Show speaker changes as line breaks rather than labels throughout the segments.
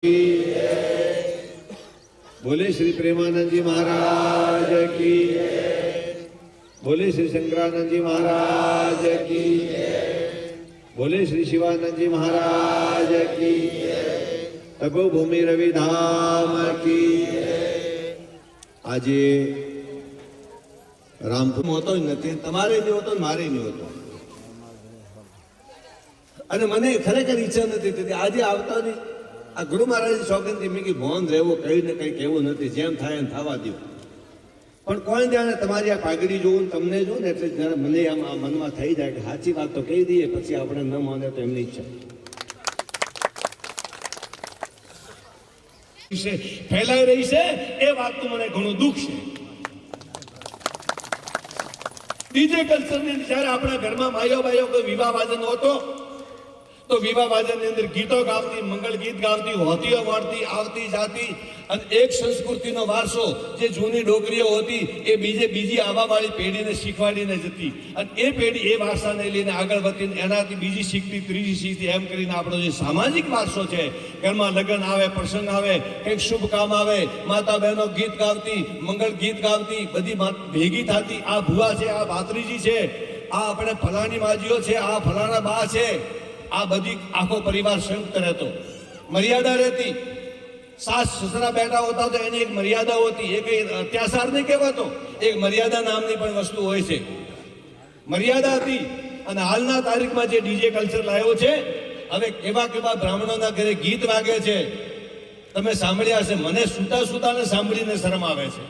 बोले श्री प्रेमानंद जी महाराज की, बोले श्री शंकरानंद जी महाराज की, बोले श्री शिवानंद जी महाराज की, तपोभूमि रविधाम की। આજે રામપુર હોતો જ નથી, તમારે નહીં હોતો, મારે નહીં હોતો, અને મને ખરેખર ઈચ્છા નથી થતી આજે આવતા નહીં. આ ગુરુ મહારાજની શોખીનથી મેં કે ભોન રહેવું, કઈ ને કઈ કહેવું નથી, જેમ થાય એમ થવા દો. પણ કોણ જાણે તમારી આ પાઘડી જોવું તમને જોઉં ને એટલે જયારે મને આમ મનમાં થઈ જાય કે સાચી વાત તો કહી દઈએ, પછી આપણે ન માને તો એમની ઈચ્છા ફેલાઈ રહી છે એ વાતનું મને ઘણું દુઃખ છે. ડીજે કલ્ચરની જયારે આપણા ઘરમાં માયો બાયો કોઈ વિવાહ વાજન હતો તો વિવાહ વાજનની અંદર ગીતો ગાવતી, મંગળ ગીત ગાવતી, હોતીઓ વાળતી, આવતી જાતી, અને એક સંસ્કૃતિનો વારસો જે જૂની ડોકરીઓ હતી એ બીજી આવવાવાળી પેઢીને શીખવાડીને જતી, અને એ પેઢી એ વારસાને લઈને આગળ વધીને એનાથી બીજી શીખતી, ત્રીજી શીખતી, એમ કરીને આપણો જે સામાજિક વારસો છે, ઘરમાં લગ્ન આવે, પ્રસંગ આવે, કંઈક શુભ કામ આવે, માતા બહેનો ગીત ગાવતી, મંગળ ગીત ગાવતી, બધી ભેગી થતી, આ ભુવા છે, આ ભાત્રીજી છે, આ આપણે ફલાણી માજીઓ છે, આ ફલાણા બા છે, આ બધી આખો પરિવાર સંયુક્ત રહેતો, મર્યાદા રહેતી. સાસ સસરા બેઠા હોતા તો એની એક મર્યાદા હોતી, એ કઈ અત્યાચાર નહીં કહેવાતો, એક મર્યાદા નામની પણ વસ્તુ હોય છે, મર્યાદા હતી. અને હાલના તારીખમાં જે ડીજે કલ્ચર લાવ્યો છે, હવે કેવા કેવા બ્રાહ્મણોના ઘરે ગીત વાગે છે, તમે સાંભળ્યા હશે. મને સુતા સુતાને સાંભળીને શરમ આવે છે,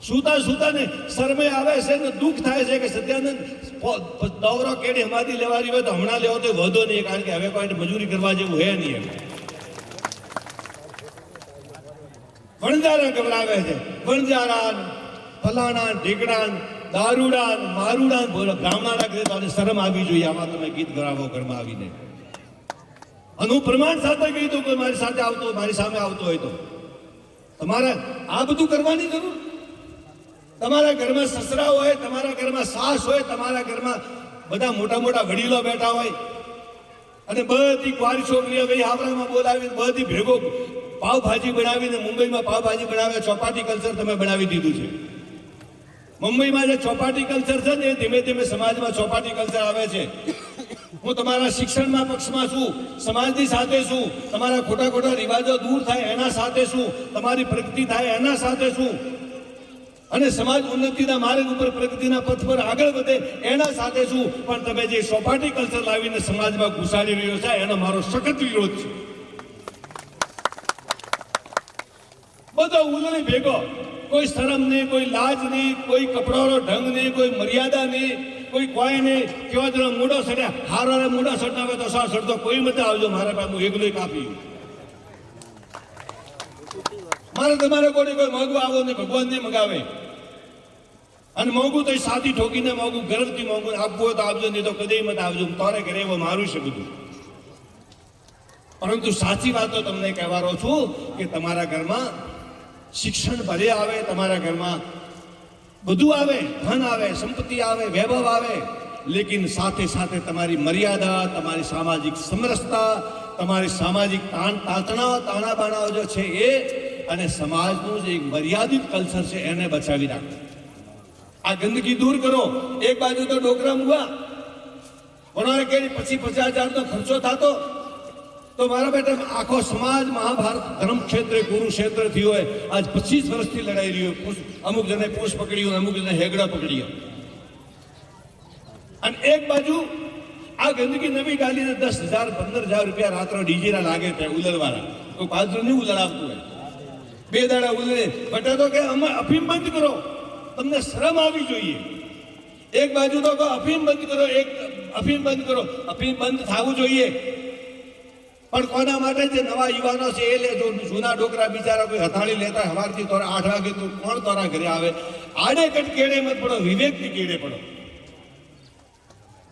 સુતા સુતાને શરમે આવે છે ને દુઃખ થાય છે કે સત્યાનંદ દોરો કેડી હમાથી લેવાની હોય તો હમણાં લેવો તો વધો નહીં, કારણ કે હવે કોઈ મજૂરી કરવા જેવું હે નહીં. વણજારા ગવડાવે છે, વણજારા, ફલાણા, ઢીકડા, દારૂડા, મારુડા, બ્રાહ્મણા ઘરે તો શરમ આવી જોઈએ, આમાં તમે ગીત ગરાવો ઘરમાં આવીને. અને હું પ્રમાણ સાથે કહી દઉં કોઈ મારી સાથે આવતો, મારી સામે આવતો હોય તો તમારે આ બધું કરવાની જરૂર. તમારા ઘરમાં સસરા હોય, તમારા ઘરમાં સાસ હોય, તમારા ઘરમાં બધા મોટા મોટા વડીલો બેઠા હોય, અને બધી કુંવારી છોકરીઓ ભાઈ હાવરામાં બોલાવીને બધી ભેગો પાવભાજી બનાવીને, મુંબઈમાં પાવભાજી બનાવે, ચોપાટી કલ્ચર તમે બનાવી દીધું છે. મુંબઈમાં જે ચોપાટી કલ્ચર છે ને એ ધીમે ધીમે સમાજમાં ચોપાટી કલ્ચર આવે છે. હું તમારા શિક્ષણના પક્ષમાં છું, સમાજની સાથે છું, તમારા ખોટા ખોટા રિવાજો દૂર થાય એના સાથે છું, તમારી પ્રગતિ થાય એના સાથે છું, અને સમાજ ઉન્નતિના માર્ગ ઉપર, પ્રગતિના પથ પર આગળ વધે એના સાથે છું. પણ તમે જે ચોપાટી કલ્ચર લાવીને સમાજમાં ઘુસાડી રહ્યો છે એનો મારો સખત વિરોધ છે. બધો ઉલળી ભેગો, કોઈ શરમ નહીં, કોઈ લાજ નહીં, કોઈ કપડાનો ઢંગ નહીં, કોઈ મર્યાદા નહીં, કોઈ નહીં. કેવા જરા મૂડો સડ્યા, હારો મૂડો સડાવે તો સા સડતો કોઈ મતે આવજો મારા પાસે, હું એકલો કાપી. મારે તમારે કોઈ મોંઘું આવો ને ભગવાન ને મગાવે, અને મોંઘું તો સાથી ઠોકીને મોંઘું, ગરમથી મોંઘું આપવું હોય તો આપજો, નહીં તો કદી મત આવજો. તારે ઘરે એવો મારું છે બધું. પરંતુ સાચી વાતો તમને કહેવાનો છું કે તમારા ઘરમાં શિક્ષણ ભલે આવે, તમારા ઘરમાં બધું આવે, ધન આવે, સંપત્તિ આવે, વૈભવ આવે, લેકિન સાથે સાથે તમારી મર્યાદા, તમારી સામાજિક સમરસતા, તમારી સામાજિક તાણા બાણાઓ જે છે એ, અને સમાજનું જે મર્યાદિત કલ્ચર છે એને બચાવી રાખો. આ ગંદકી દૂર કરો. એક બાજુ તો ડોકરા મુવા વણોરે કે પછી 50,000 નો ખર્ચો થતો, તો મારા બેટા આખો સમાજ મહાભારત ધર્મક્ષેત્રે કુરુક્ષેત્ર થયો હોય, આજ 25 વર્ષથી લડાઈ રહ્યો. અમુક જણે પૂછ પકડ્યું, અમુક જણે હેગડા પકડ્યો, અને એક બાજુ આ ગંદકી નવી ગાલીને 10,000 15,000 રૂપિયા રાત્રે ડીજેના લાગે છે ઉલરવાળા. કોઈ પાછું નહીં ઉલરાવતું હોય, 2 દાડા ઉલરે બટા તો કે અમે અફીમ બંધ કરો, તમને શરમ આવી જોઈએ. એક બાજુ તો અફીમ બંધ કરો, અફીમ બંધ કરો, અફીમ બંધ થવું જોઈએ. પણ કોના માટે? જે નવા યુવાનો છે એ લેજો. જૂના ડોકરા બિચારા કોઈ હથાળી લેતા સવારથી તોરા 8 વાગે તો કોણ તોરા ઘરે આવે? આડે કટ કેડે મત પડો, વિવેકથી કેડે પડો.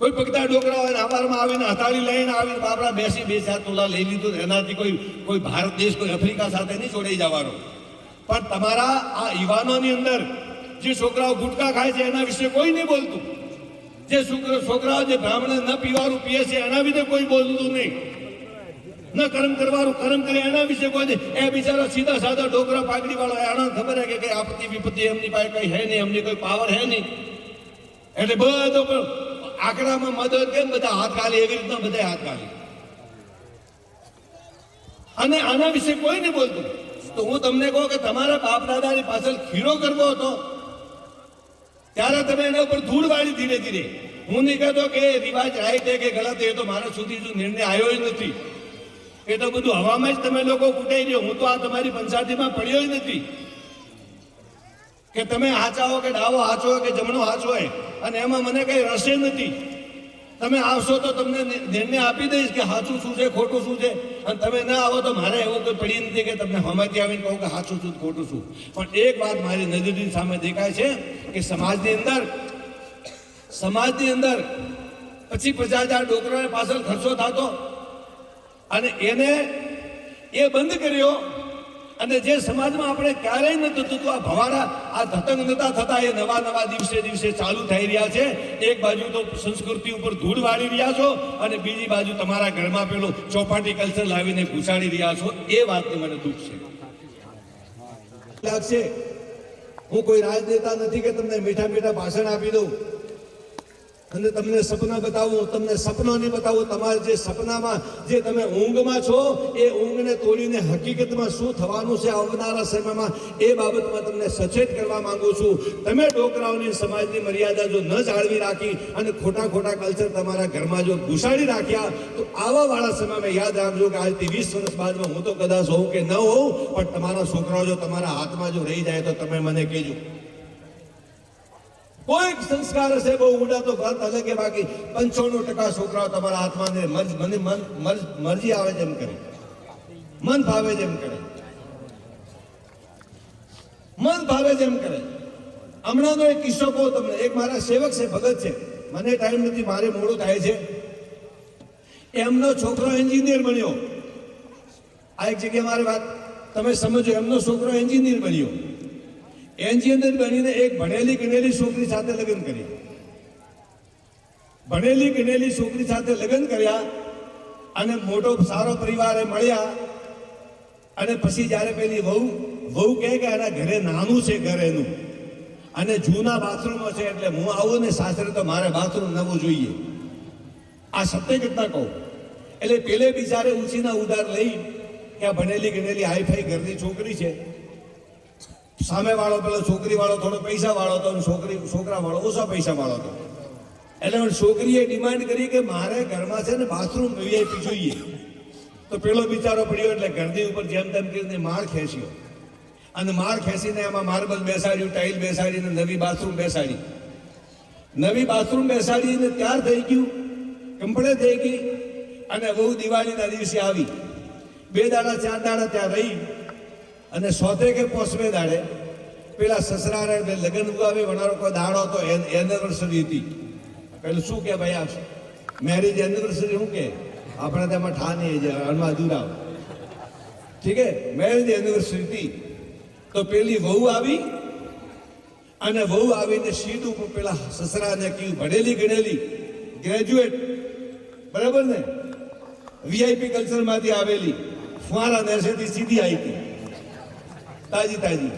કોઈ પગતા ડોકરા હોય ને સવારમાં આવીને હથાળી લઈને આવીને બાપરા બેસી 2-4 તોલા લઈ લીધું, એનાથી કોઈ ભારત દેશ કોઈ આફ્રિકા સાથે નહીં જોડાઈ જવાનો. પણ તમારા આ યુવાનોની અંદર જે છોકરાઓ ગુટકા ખાય છે એના વિશે કોઈ નહીં બોલતું, જે છોકરાઓ જે બ્રાહ્મણ ન પીવાનું પીએ છે એના વિશે કોઈ બોલતું નહીં. ન કર્મ કરવાનું, કર્મ કરે એના વિશે કોઈ નહીં. એ બિચારો સીધા સાધો ડોકરા પાઘડી વાળો, એને ખબર હે કે કઈ આપત્તિ વિપત્તિ એમની પાસે કઈ હે નહીં, એમની કોઈ પાવર હે નહીં, એટલે બધો આંકડામાં મદદ કેમ બધા હાથ ખાલી, એવી રીતના બધા હાથ ખાલી. અને આના વિશે કોઈ નહીં બોલતું. તો હું તમને કહું કે તમારા બાપ દાદાની પાછળ ખીરો કરવો હતો ત્યારે તમે એના ઉપર ધૂળ વાળી ધીરે ધીરે. હું નહીં કહેતો કે રિવાજ રાઈટ છે કે ગલત, એ તો મારા સુધી જો નિર્ણય આવ્યો જ નથી. એ તો બધું હવામાં જ તમે લોકો કૂટાઈ દો. હું તો આ તમારી પંચાયતીમાં પડ્યો જ નથી કે તમે હાચા હો કે ડાવો હાચો હોય કે જમણો હાચો હોય, અને એમાં મને કઈ રસે નથી. તમે આવશો તો તમને નિર્ણય આપી દઈશ કે સાચું શું છે ખોટું શું છે, અને તમે ના આવો તો મારે એવું કોઈ પડી નથી કે તમને હમાથી આવીને કહું કે સાચું શું ખોટું શું. પણ એક વાત મારી નજરની સામે દેખાય છે કે સમાજની અંદર 50,000 ડોકરાને પાછળ ખર્ચો થતો, અને એને એ બંધ કર્યો. અને જે સમાજમાં આપણે ક્યારેય નતું થતું, આ ભવાડા આ ધતંગ નતા થતા, એ નવા દિવસે દિવસે ચાલુ થઈ રહ્યા છે. એક બાજુ તો સંસ્કૃતિ ઉપર ધૂળ વાળી રહ્યા છો, અને બીજી બાજુ તમારા ઘરમાં પેલું ચોપાટી કલ્ચર લાવીને ઘુસાડી રહ્યા છો. એ વાતની મને દુઃખ છે. લાગશે હું કોઈ રાજનેતા નથી કે તમને મીઠા મીઠા ભાષણ આપી દઉં અને તમને સપના બતાવું. તમને સપના નહીં બતાવું. તમારે જે સપનામાં જે તમે ઊંઘમાં છો, એ ઊંઘને તોડીને હકીકતમાં શું થવાનું છે આવનારા સમયમાં, એ બાબતમાં તમને સચેત કરવા માંગુ છું. તમે ડોકરાઓની સમાજની મર્યાદા જો ન જાળવી રાખી અને ખોટા કલ્ચર તમારા ઘરમાં જો ઘુસાડી રાખ્યા, તો આવા વાળા સમયમાં યાદ રાખજો કે આજથી 20 વર્ષ બાદમાં હું તો કદાચ હોઉં કે ન હોઉં, પણ તમારા છોકરાઓ જો તમારા હાથમાં જો રહી જાય તો તમે મને કહેજો. કોઈ સંસ્કાર હશે બહુ ઊંડા તો વાત અલગ છે, બાકી 95% છોકરાઓ તમારા હાથમાં મને મરજી આવે જેમ કરે, મન ભાવે જેમ કરે, મન ભાવે જેમ કરે. હમણાંનો એક કિસ્સો કહું તમને. એક મારા સેવક છે, ભગત છે, મને ટાઈમ નથી, મારે મોડું થાય છે. એમનો છોકરો એન્જિનિયર બન્યો. આ એક જગ્યાએ મારી વાત તમે સમજો. એમનો છોકરો એન્જિનિયર બન્યો. એન્જિનિયર બનીને એક ભણેલી ગણેલી છોકરી સાથે લગ્ન કર્યા. ભણેલી ગણેલી છોકરી સાથે લગ્ન કર્યા અને મોટો સારો પરિવારે મળ્યા. અને પછી જ્યારે પેલી વહુ કહે કે એના ઘરે નાનું છે ઘર એનું, અને જૂના બાથરૂમો છે, એટલે હું આવું ને સાસરે તો મારે બાથરૂમ નવું જોઈએ. આ સત્ય ઘટના કહું. એટલે પેલે બિચારે ઉછીના ઉધાર લઈ કે આ ભણેલી ગણેલી હાઈફાઈ ઘરની છોકરી છે. સામે વાળો પેલો છોકરી વાળો થોડો પૈસા વાળો હતો, છોકરા વાળો ઓછા પૈસા વાળો હતો. એટલે છોકરીએ ડિમાન્ડ કરી કે મારે ઘરમાં છે ને બાથરૂમ વીઆઈપી જોઈએ. તો પેલો બિચારો પડ્યો એટલે ઘરની ઉપર જેમ તેમ કરીને માળ ખેંચ્યો, અને માળ ખેંચીને એમાં માર્બલ બેસાડ્યું, ટાઇલ બેસાડીને નવી બાથરૂમ બેસાડી. નવી બાથરૂમ બેસાડીને તૈયાર થઈ ગયું, કમ્પ્લીટ થઈ ગઈ. અને બહુ દિવાળીના દિવસે આવી. 2 દાડા 4 દાડા ત્યાં રહી, અને 100 કે 5મે દાડે પેલા સસરાને લગ્ન ઉગાવે વણારો કોઈ દાડો તો એનિવર્સરી હતી. પેલું શું કે ભાઈ આ મેરેજ એનિવર્સરી શું કે આપણે તેમાં ઠાની હણવા દૂરાવ, ઠીક હે, મેરેજ એનિવર્સરી હતી. તો પેલી વહુ આવી, અને વહુ આવીને સીટ ઉપર પેલા સસરાને કહ્યું, ભણેલી ગણેલી ગ્રેજ્યુએટ, બરાબર ને, વીઆઈપી કલ્ચરમાંથી આવેલી, ફુવારા નેસેથી સીધી આવી હતી, તાજી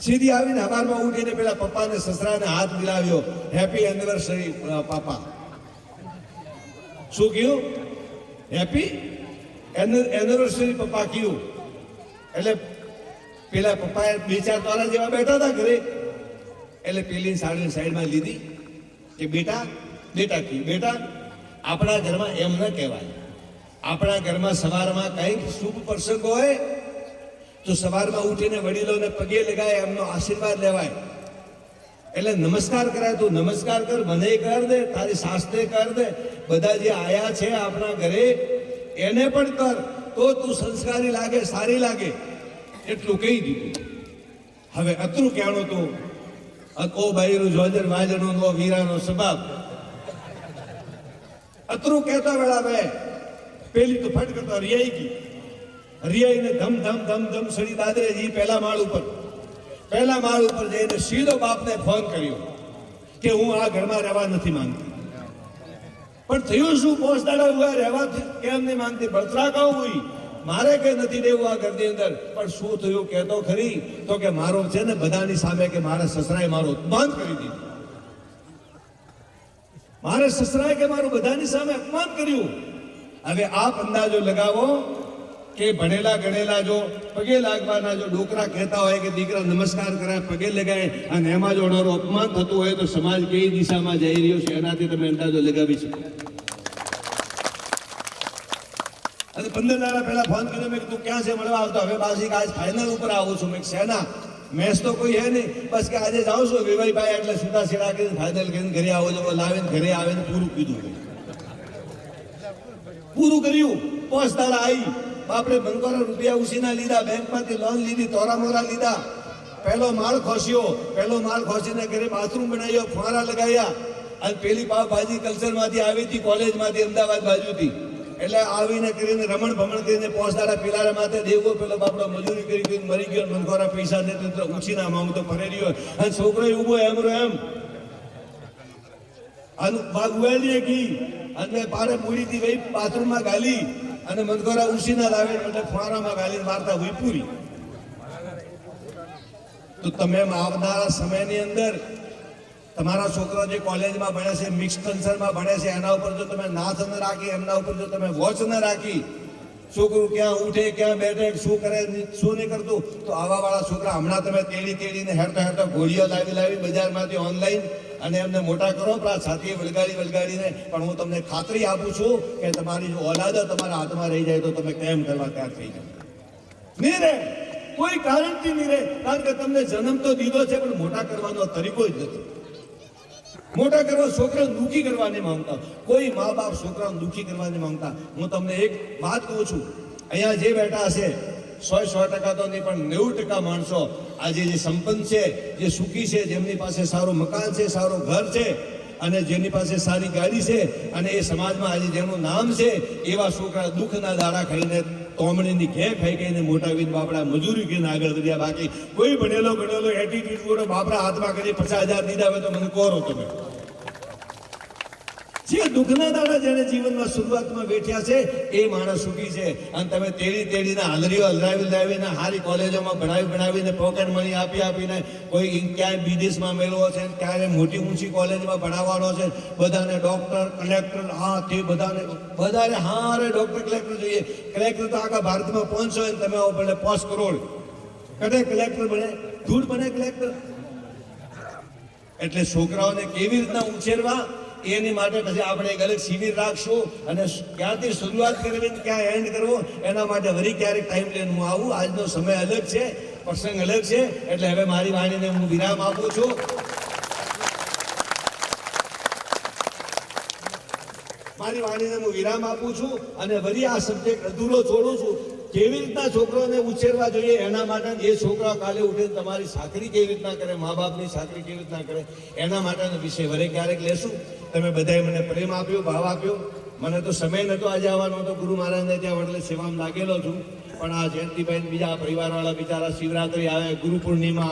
સીધી આવીને હવારમાં ઉઠીને પેલા પપ્પાને સસરાને હાથ મિલાવ્યો, હેપી એનિવર્સરી પાપા. શું કહ્યું? હેપી એનિવર્સરી પપ્પા કહ્યું. એટલે પેલા પપ્પાએ 2-4 તોરા જેવા બેઠા હતા ઘરે. એટલે પેલી સાડીની સાઈડમાં લીધી કે બેટા કહ્યું, બેટા આપણા ઘરમાં એમ ન કહેવાય. આપણા ઘરમાં સવારમાં કંઈક શુભ પ્રસંગ હોય તો સવારમાં ઉઠીને વડીલોને પગે લગાય, એમનો આશીર્વાદ લેવાય. એટલે નમસ્કાર કરાય. તું નમસ્કાર કર, મને કર દે, તારી સાસને કર દે, બધા જે આયા છે આપણા ઘરે એને પણ કર, તો તું સંસ્કારી લાગે, સારી લાગે. એટલું કહી દીધું. હવે અતરું કહેવાનું તું ઓ ભાઈનું જોજર વાજનો નો વીરાનો સ્વભાવ. અતરું કહેતા વેળા બે પેલી તો ફટ કરતો રિયાઈ ગઈ. રિયાઈને ધમ સડી દાદરેજી પહેલા માળ ઉપર જઈને સીધો બાપને ફોન કર્યો કે હું આ ઘરમાં રહેવા નથી માંગતી. પણ થયું શું? પોસ્ટદાડા ઉભા રહેવા કેમ નહીં માંગતી? બળતરા કહું હુઈ મારે કે નથી દેવું આ ઘરની અંદર. પણ શું થયું કહેતો ખરી? તો કે મારો છે ને બધાની સામે કે મારા સસરાએ મારું અપમાન કરી દીધું. મારે સસરાએ કે મારું બધાની સામે અપમાન કર્યું. હવે આપ અંદાજો લગાવો કે ભણેલા ગણેલા જો પગે લાગવાના જો ડોકરા કહેતા હોય કે દીકરા નમસ્કાર કરાય પગે લગાય અને એમાં જો ઓનારું અપમાન થતું હોય તો સમાજ કઈ દિશામાં જઈ રહ્યો છે એનાથી તમે અંદાજો લગાવી શકો. અને 15 દાડા પહેલા ફોન કર્યો, મેં કીધું ક્યાં છે મળવા આવતો? હવે બાજી આજ ફાઇનલ ઉપર આવું છું. મેં શેના મેચ તો કોઈ હે નહીં, બસ કે આજે જાઉં છું વિવાઈભાઈ એટલે છૂટા છેડા કરીને ફાઇનલ કરીને ઘરે આવો છો. લાવીને ઘરે આવીને પૂરું કીધું, પૂરું કર્યું. 5 દાડા આવી બાપડે બંકોરા રૂપિયા ઉછીના લીધા, બેંકમાંથી લોન લીધી, તોરા મોરા લીધા. પહેલો માળ ખોસ્યો, પહેલો માળ ખોસીને ઘરે બાથરૂમ બનાવ્યો, ફુવારા લગાવ્યા. અને પેલી પાવભાજી કલ્ચરમાંથી આવી હતી, કોલેજમાંથી અમદાવાદ બાજુથી. એટલે આવીને કરીને રમણ ભમણ કરીને 5 દાડા પેલા માથે દેવો પેલો બાપડો મજૂરી કરી મરી ગયો. બંકોરા પૈસા દેતો તો ઉછીના માંગતો ફરે રહ્યો. અને છોકરો ઉભો એમરો એમ આનું બાગ ઉવેલીએ કી અને પારે મૂડીથી ભાઈ બાથરૂમમાં ગાલી અને મંદકોરા ઉછીના લાવે એટલે ફુવારામાં ગાલીને વાર્તા હોય પૂરી. તો તમે આવનારા સમયની અંદર તમારા છોકરા જે કોલેજમાં ભણે છે, મિક્સ કલ્ચરમાં ભણે છે, એના ઉપર જો તમે નાથ ન રાખી, એમના ઉપર જો તમે વોચ ન રાખી, છોકરું ક્યાં ઉઠે ક્યાં બેઠે શું કરે શું નહીં કરતું, તો આવા વાળા છોકરા હમણાં તમે તેડીને હેરતા હેરતા ઘોડીઓ લાવી બજારમાંથી ઓનલાઈન અને એમને મોટા કરો, છાતીએ વળગાડીને. પણ હું તમને ખાતરી આપું છું કે તમારી જો ઓલાદ તમારા હાથમાં રહી જાય તો તમે કેમ કરવા તૈયાર થઈ જાવ? નહીં રે, કોઈ કારણથી નહીં રે. કારણ કે તમને જન્મ તો દીધો છે પણ મોટા કરવાનો તરીકો જ નથી. મોટા કરવા છોકરાને દુઃખી કરવા નહીં માંગતા. કોઈ મા બાપ છોકરાને દુઃખી કરવા નહીં માંગતા. હું તમને એક વાત કહું છું, અહીંયા જે બેઠા હશે 100% તો નહીં પણ 90% માણસો આજે જે સંપન્ન છે, જે સુખી છે, જેમની પાસે સારું મકાન છે, સારું ઘર છે અને જેની પાસે સારી ગાડી છે અને એ સમાજમાં આજે જેનું નામ છે, એવા છોકરા દુઃખના દાડા ખાઈને તોમણીની ઘે ખાઈ ગઈને મોટા વીન બાપડા મજૂરી કરીને આગળ વધ્યા. બાકી કોઈ ભણેલો ગણેલો એટીટ્યુડ બાપડા હાથમાં કરી 50,000 દીધા હોય તો મને કોરો તમે. જે દુઃખના દાડા જેને જીવનમાં શરૂઆતમાં બેઠ્યા છે એ માણસ સુખી છે. અને તમે તેડીને હાલરીઓ હલરાવીને હારી કોલેજોમાં ભણાવીને પોકેટ મની આપીને કોઈ ક્યાંય વિદેશમાં મેળવો છે, ક્યારે મોટી ઊંચી કોલેજમાં ભણાવવાનો છે, બધાને ડોક્ટર કલેક્ટર તે બધાને હારે ડોક્ટર કલેક્ટર જોઈએ. કલેક્ટર તો આખા ભારતમાં 500 હોય, તમે આવો ભલે 5 કરોડ કદે કલેક્ટર બને, ધૂળ બને કલેક્ટર. એટલે છોકરાઓને કેવી રીતના ઉછેરવા એની માટે પછી આપણે એક અલગ શિબિર રાખશું અને ક્યાંથી શરૂઆત કરવી ક્યાં એન્ડ કરવો એના માટે વળી ક્યારેક ટાઈમ લઈને હું આવું. આજનો સમય અલગ છે, પ્રસંગ અલગ છે. એટલે હવે મારી વાણીને હું વિરામ આપું છું. અને વળી આ સબ્જેક્ટ અધૂરો છોડું છું. કેવી રીતના છોકરાઓને ઉછેરવા જોઈએ એના માટે, એ છોકરા કાલે ઉઠીને તમારી સાકરી કેવી રીતના કરે, મા બાપની સાકરી કેવી રીતના કરે એના માટેનો વિષય વરે ક્યારેક લેશું. તમે બધાએ મને પ્રેમ આપ્યો, ભાવ આપ્યો. મને તો સમય નહોતો આજે આવવાનો, તો ગુરુ મહારાજને ત્યાં એટલે સેવામાં લાગેલો છું. પણ આ જયંતિભાઈ બીજા પરિવારવાળા બિચારા શિવરાત્રી આવે, ગુરુ પૂર્ણિમા